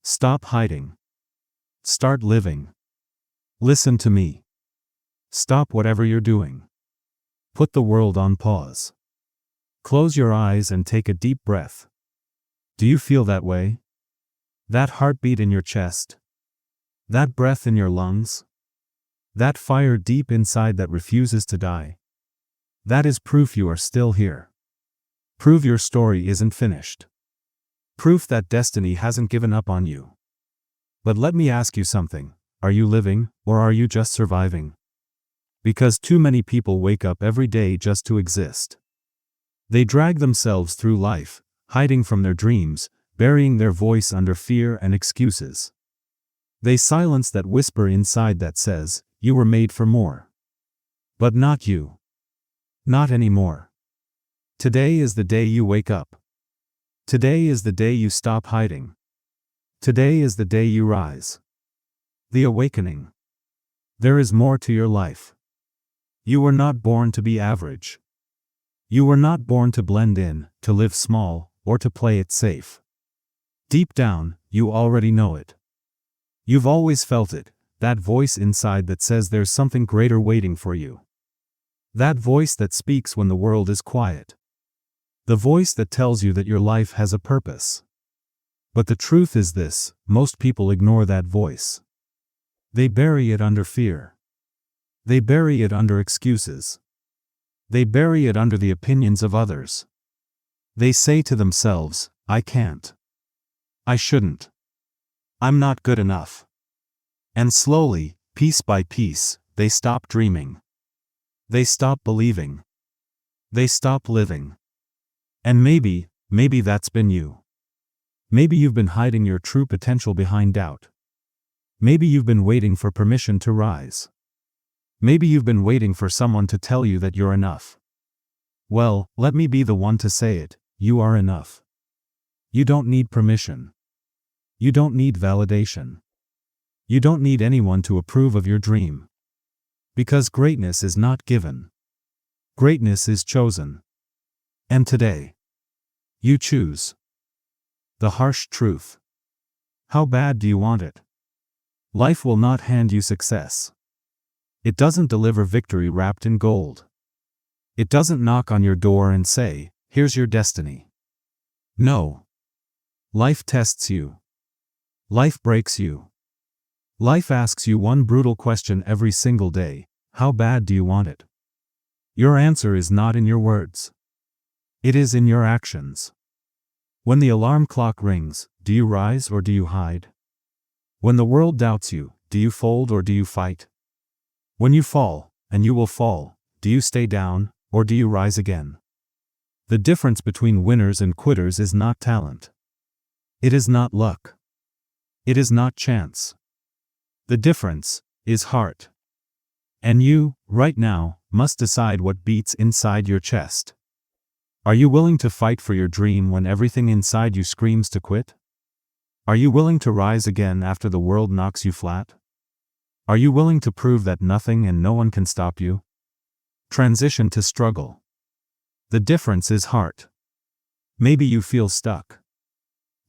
Stop hiding. Start living. Listen to me. Stop whatever you're doing. Put the world on pause. Close your eyes and take a deep breath. Do you feel that way? That heartbeat in your chest? That breath in your lungs? That fire deep inside that refuses to die? That is proof you are still here. Proof your story isn't finished. Proof that destiny hasn't given up on you. But let me ask you something. Are you living, or are you just surviving? Because too many people wake up every day just to exist. They drag themselves through life, hiding from their dreams, burying their voice under fear and excuses. They silence that whisper inside that says, "You were made for more." But not you. Not anymore. Today is the day you wake up. Today is the day you stop hiding. Today is the day you rise. The awakening. There is more to your life. You were not born to be average. You were not born to blend in, to live small, or to play it safe. Deep down, you already know it. You've always felt it, that voice inside that says there's something greater waiting for you. That voice that speaks when the world is quiet. The voice that tells you that your life has a purpose. But the truth is this: most people ignore that voice. They bury it under fear. They bury it under excuses. They bury it under the opinions of others. They say to themselves, "I can't. I shouldn't. I'm not good enough." And slowly, piece by piece, they stop dreaming. They stop believing. They stop living. And maybe that's been you. Maybe you've been hiding your true potential behind doubt. Maybe you've been waiting for permission to rise. Maybe you've been waiting for someone to tell you that you're enough. Well, let me be the one to say it: you are enough. You don't need permission. You don't need validation. You don't need anyone to approve of your dream. Because greatness is not given. Greatness is chosen. And today, you choose the harsh truth. How bad do you want it? Life will not hand you success. It doesn't deliver victory wrapped in gold. It doesn't knock on your door and say, "Here's your destiny." No. Life tests you. Life breaks you. Life asks you one brutal question every single day: how bad do you want it? Your answer is not in your words. It is in your actions. When the alarm clock rings, do you rise or do you hide? When the world doubts you, do you fold or do you fight? When you fall, and you will fall, do you stay down, or do you rise again? The difference between winners and quitters is not talent. It is not luck. It is not chance. The difference is heart. And you, right now, must decide what beats inside your chest. Are you willing to fight for your dream when everything inside you screams to quit? Are you willing to rise again after the world knocks you flat? Are you willing to prove that nothing and no one can stop you? Transition to struggle. The difference is heart. Maybe you feel stuck.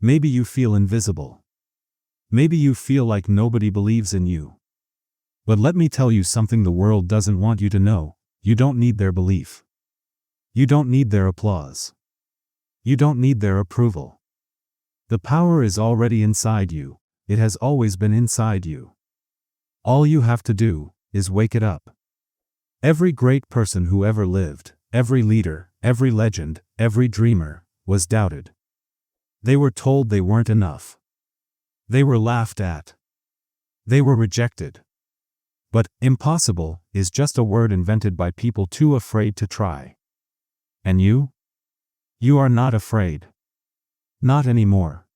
Maybe you feel invisible. Maybe you feel like nobody believes in you. But let me tell you something the world doesn't want you to know: you don't need their belief. You don't need their applause. You don't need their approval. The power is already inside you. It has always been inside you. All you have to do is wake it up. Every great person who ever lived, every leader, every legend, every dreamer, was doubted. They were told they weren't enough. They were laughed at. They were rejected. But impossible is just a word invented by people too afraid to try. And you? You are not afraid. Not anymore.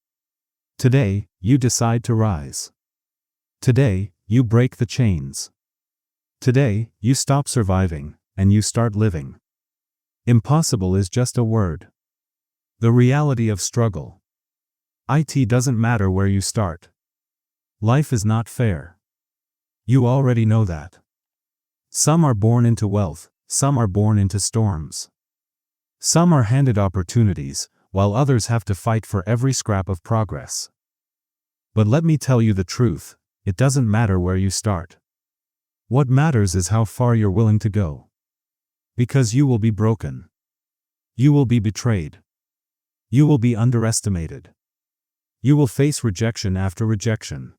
Today, you decide to rise. Today, you break the chains. Today, you stop surviving, and you start living. Impossible is just a word. The reality of struggle. It doesn't matter where you start. Life is not fair. You already know that. Some are born into wealth, some are born into storms. Some are handed opportunities, while others have to fight for every scrap of progress. But let me tell you the truth, it doesn't matter where you start. What matters is how far you're willing to go. Because you will be broken. You will be betrayed. You will be underestimated. You will face rejection after rejection.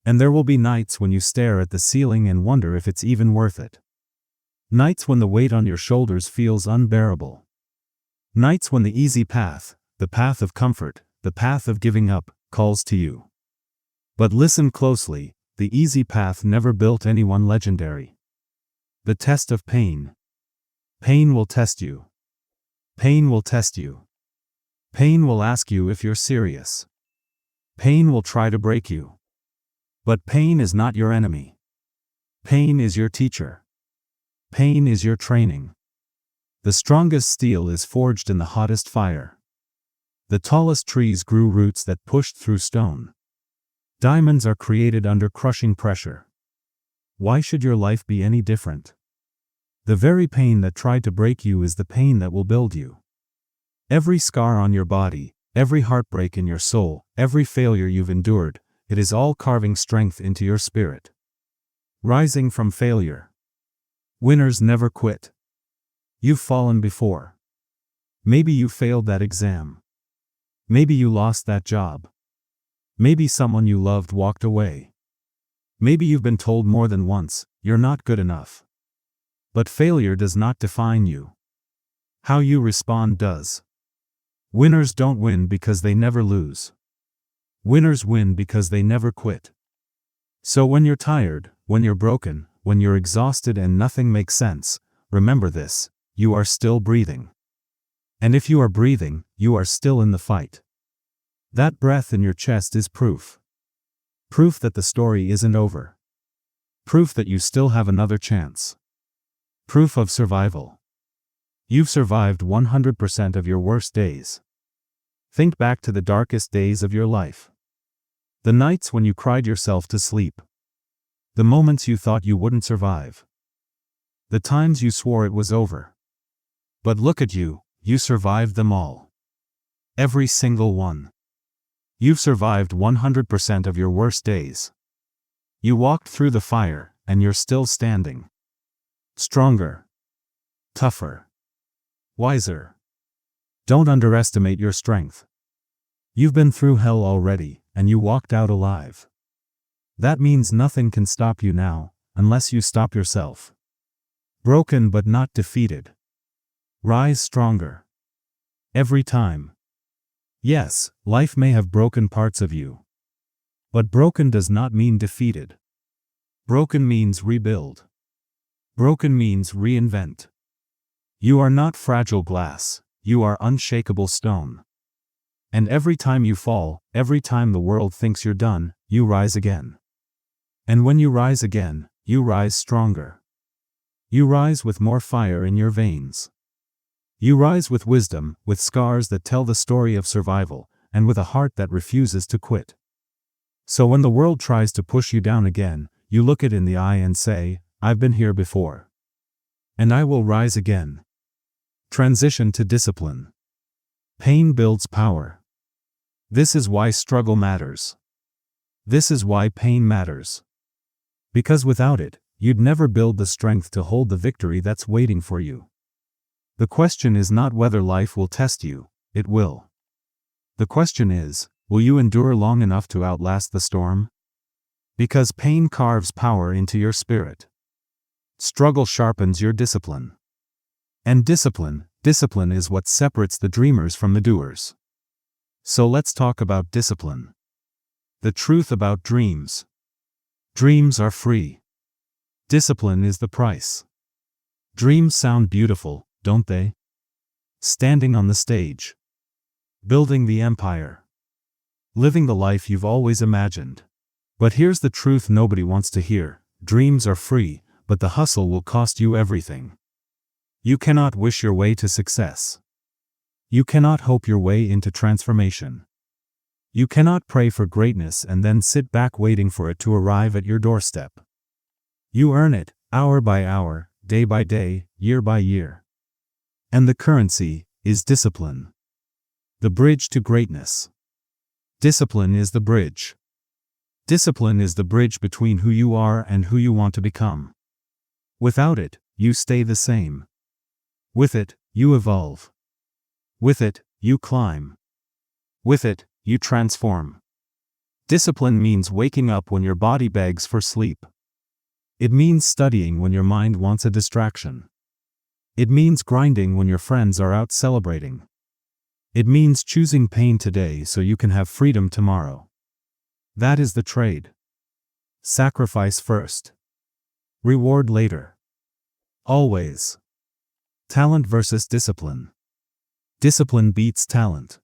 And there will be nights when you stare at the ceiling and wonder if it's even worth it. Nights when the weight on your shoulders feels unbearable. Nights when the easy path, the path of comfort, the path of giving up, calls to you. But listen closely, the easy path never built anyone legendary. The test of pain. Pain will test you. Pain will test you. Pain will ask you if you're serious. Pain will try to break you. But pain is not your enemy. Pain is your teacher. Pain is your training. The strongest steel is forged in the hottest fire. The tallest trees grew roots that pushed through stone. Diamonds are created under crushing pressure. Why should your life be any different? The very pain that tried to break you is the pain that will build you. Every scar on your body, every heartbreak in your soul, every failure you've endured, it is all carving strength into your spirit. Rising from failure. Winners never quit. You've fallen before. Maybe you failed that exam. Maybe you lost that job. Maybe someone you loved walked away. Maybe you've been told more than once, you're not good enough. But failure does not define you. How you respond does. Winners don't win because they never lose. Winners win because they never quit. So when you're tired, when you're broken, when you're exhausted and nothing makes sense, remember this, you are still breathing. And if you are breathing, you are still in the fight. That breath in your chest is proof. Proof that the story isn't over. Proof that you still have another chance. Proof of survival. You've survived 100% of your worst days. Think back to the darkest days of your life. The nights when you cried yourself to sleep. The moments you thought you wouldn't survive. The times you swore it was over. But look at you, you survived them all. Every single one. You've survived 100% of your worst days. You walked through the fire, and you're still standing. Stronger. Tougher. Wiser. Don't underestimate your strength. You've been through hell already, and you walked out alive. That means nothing can stop you now, unless you stop yourself. Broken but not defeated. Rise stronger. Every time. Yes, life may have broken parts of you. But broken does not mean defeated. Broken means rebuild. Broken means reinvent. You are not fragile glass, you are unshakable stone. And every time you fall, every time the world thinks you're done, you rise again. And when you rise again, you rise stronger. You rise with more fire in your veins. You rise with wisdom, with scars that tell the story of survival, and with a heart that refuses to quit. So when the world tries to push you down again, you look it in the eye and say, I've been here before. And I will rise again. Transition to discipline. Pain builds power. This is why struggle matters. This is why pain matters. Because without it, you'd never build the strength to hold the victory that's waiting for you. The question is not whether life will test you, it will. The question is, will you endure long enough to outlast the storm? Because pain carves power into your spirit. Struggle sharpens your discipline. And discipline is what separates the dreamers from the doers. So let's talk about discipline. The truth about dreams. Dreams are free. Discipline is the price. Dreams sound beautiful, don't they? Standing on the stage. Building the empire. Living the life you've always imagined. But here's the truth nobody wants to hear. Dreams are free, but the hustle will cost you everything. You cannot wish your way to success. You cannot hope your way into transformation. You cannot pray for greatness and then sit back waiting for it to arrive at your doorstep. You earn it, hour by hour, day by day, year by year. And the currency is discipline. The bridge to greatness. Discipline is the bridge. Discipline is the bridge between who you are and who you want to become. Without it, you stay the same. With it, you evolve. With it, you climb. With it, you transform. Discipline means waking up when your body begs for sleep. It means studying when your mind wants a distraction. It means grinding when your friends are out celebrating. It means choosing pain today so you can have freedom tomorrow. That is the trade. Sacrifice first. Reward later. Always. Talent versus discipline. Discipline beats talent.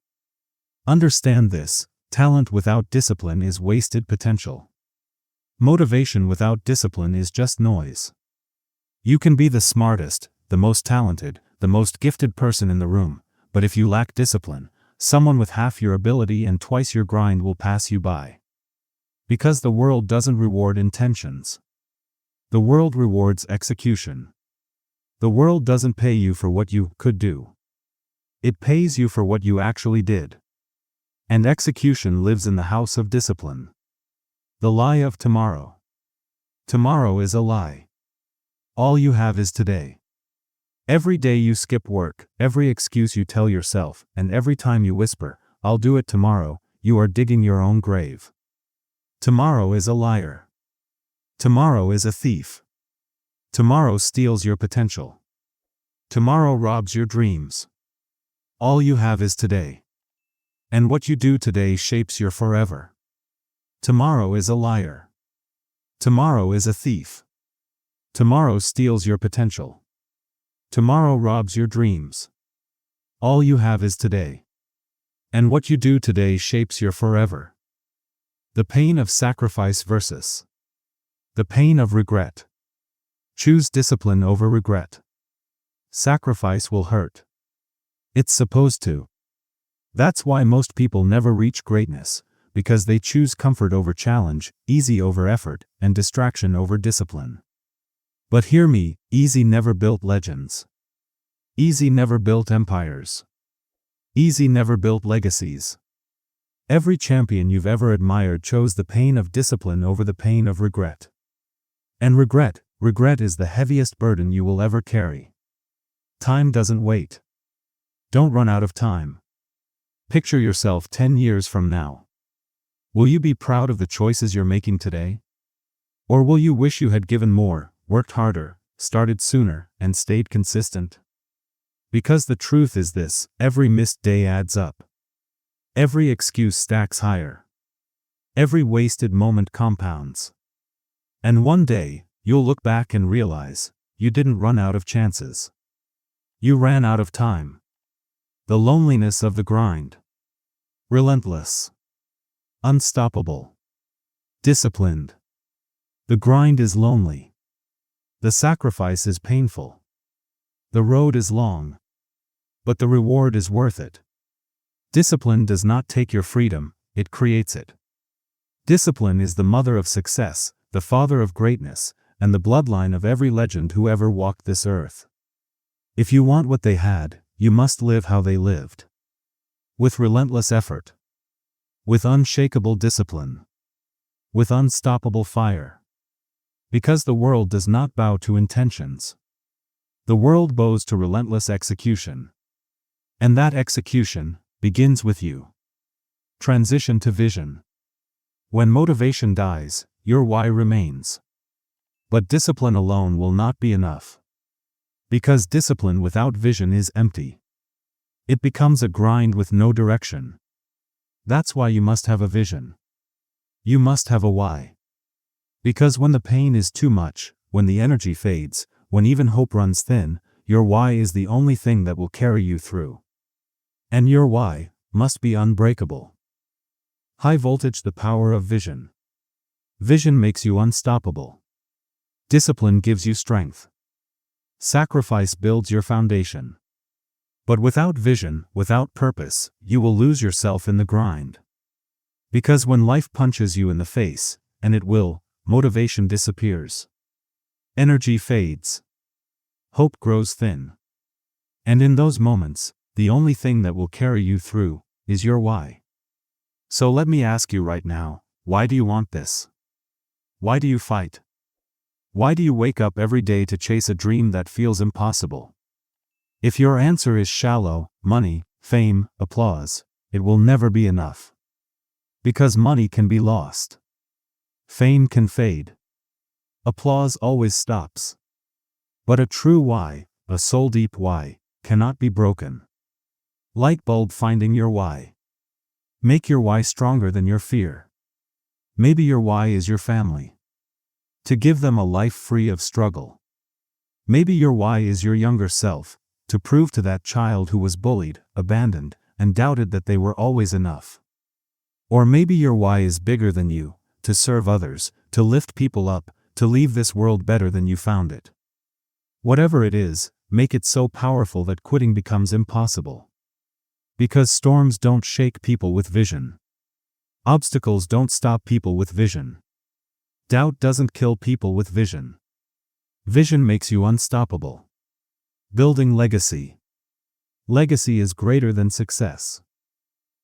Understand this: talent without discipline is wasted potential. Motivation without discipline is just noise. You can be the smartest, the most talented, the most gifted person in the room, but if you lack discipline, someone with half your ability and twice your grind will pass you by. Because the world doesn't reward intentions. The world rewards execution. The world doesn't pay you for what you could do. It pays you for what you actually did. And execution lives in the house of discipline. The lie of tomorrow. Tomorrow is a lie. All you have is today. Every day you skip work, every excuse you tell yourself, and every time you whisper, "I'll do it tomorrow," you are digging your own grave. Tomorrow is a liar. Tomorrow is a thief. Tomorrow steals your potential. Tomorrow robs your dreams. All you have is today. And what you do today shapes your forever. Tomorrow is a liar. Tomorrow is a thief. Tomorrow steals your potential. Tomorrow robs your dreams. All you have is today. And what you do today shapes your forever. The pain of sacrifice versus the pain of regret. Choose discipline over regret. Sacrifice will hurt. It's supposed to. That's why most people never reach greatness, because they choose comfort over challenge, easy over effort, and distraction over discipline. But hear me, easy never built legends. Easy never built empires. Easy never built legacies. Every champion you've ever admired chose the pain of discipline over the pain of regret. And regret is the heaviest burden you will ever carry. Time doesn't wait. Don't run out of time. Picture yourself 10 years from now. Will you be proud of the choices you're making today? Or will you wish you had given more, worked harder, started sooner, and stayed consistent? Because the truth is this: every missed day adds up. Every excuse stacks higher. Every wasted moment compounds. And one day, you'll look back and realize, you didn't run out of chances. You ran out of time. The loneliness of the grind. Relentless. Unstoppable. Disciplined. The grind is lonely. The sacrifice is painful. The road is long. But the reward is worth it. Discipline does not take your freedom, it creates it. Discipline is the mother of success, the father of greatness, and the bloodline of every legend who ever walked this earth. If you want what they had, you must live how they lived. With relentless effort. With unshakable discipline. With unstoppable fire. Because the world does not bow to intentions. The world bows to relentless execution. And that execution begins with you. Transition to vision. When motivation dies, your why remains. But discipline alone will not be enough. Because discipline without vision is empty. It becomes a grind with no direction. That's why you must have a vision. You must have a why. Because when the pain is too much, when the energy fades, when even hope runs thin, your why is the only thing that will carry you through. And your why must be unbreakable. High voltage: the power of vision. Vision makes you unstoppable. Discipline gives you strength. Sacrifice builds your foundation. But without vision, without purpose, you will lose yourself in the grind. Because when life punches you in the face, and it will, motivation disappears. Energy fades. Hope grows thin. And in those moments, the only thing that will carry you through is your why. So let me ask you right now, Why do you want this? Why do you fight? Why do you wake up every day to chase a dream that feels impossible? If your answer is shallow, money, fame, applause, it will never be enough. Because money can be lost. Fame can fade. Applause always stops. But a true why, a soul-deep why, cannot be broken. Light bulb finding your why. Make your why stronger than your fear. Maybe your why is your family. To give them a life free of struggle. Maybe your why is your younger self, to prove to that child who was bullied, abandoned, and doubted that they were always enough. Or maybe your why is bigger than you, to serve others, to lift people up, to leave this world better than you found it. Whatever it is, make it so powerful that quitting becomes impossible. Because storms don't shake people with vision. Obstacles don't stop people with vision. Doubt doesn't kill people with vision. Vision makes you unstoppable. Building legacy. Legacy is greater than success.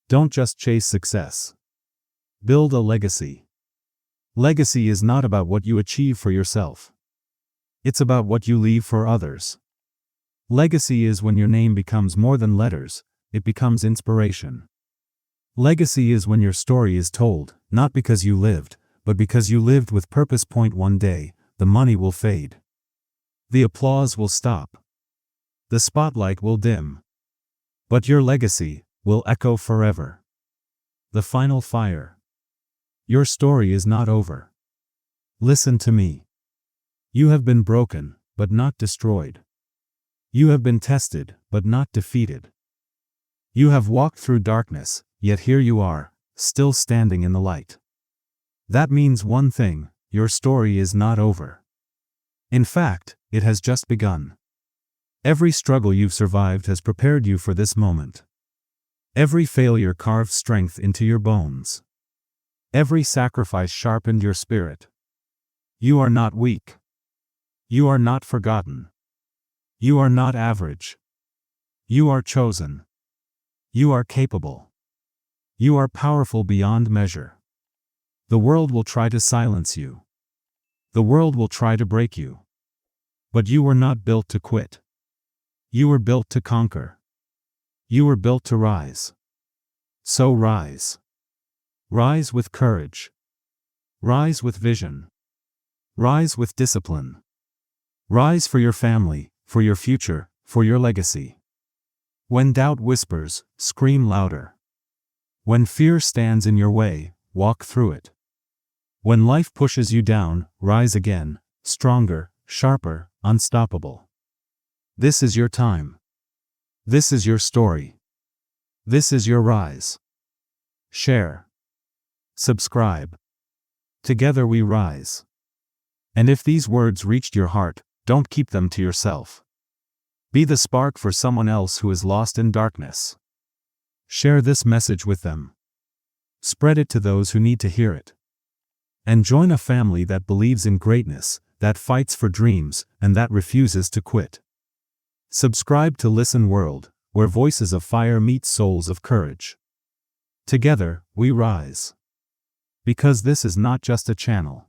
Don't just chase success. Build a legacy. Legacy is not about what you achieve for yourself. It's about what you leave for others. Legacy is when your name becomes more than letters, it becomes inspiration. Legacy is when your story is told, not because you lived, but because you lived with purpose. One day, the money will fade. The applause will stop. The spotlight will dim. But your legacy will echo forever. The final fire. Your story is not over. Listen to me. You have been broken, but not destroyed. You have been tested, but not defeated. You have walked through darkness, yet here you are, still standing in the light. That means one thing: your story is not over. In fact, it has just begun. Every struggle you've survived has prepared you for this moment. Every failure carved strength into your bones. Every sacrifice sharpened your spirit. You are not weak. You are not forgotten. You are not average. You are chosen. You are capable. You are powerful beyond measure. The world will try to silence you. The world will try to break you. But you were not built to quit. You were built to conquer. You were built to rise. So rise. Rise with courage. Rise with vision. Rise with discipline. Rise for your family, for your future, for your legacy. When doubt whispers, scream louder. When fear stands in your way, walk through it. When life pushes you down, rise again, stronger, sharper, unstoppable. This is your time. This is your story. This is your rise. Share. Subscribe. Together we rise. And if these words reached your heart, don't keep them to yourself. Be the spark for someone else who is lost in darkness. Share this message with them. Spread it to those who need to hear it. And join a family that believes in greatness, that fights for dreams, and that refuses to quit. Subscribe to Listen World, where voices of fire meet souls of courage. Together, we rise. Because this is not just a channel.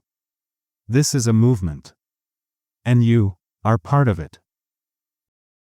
This is a movement. And you are part of it.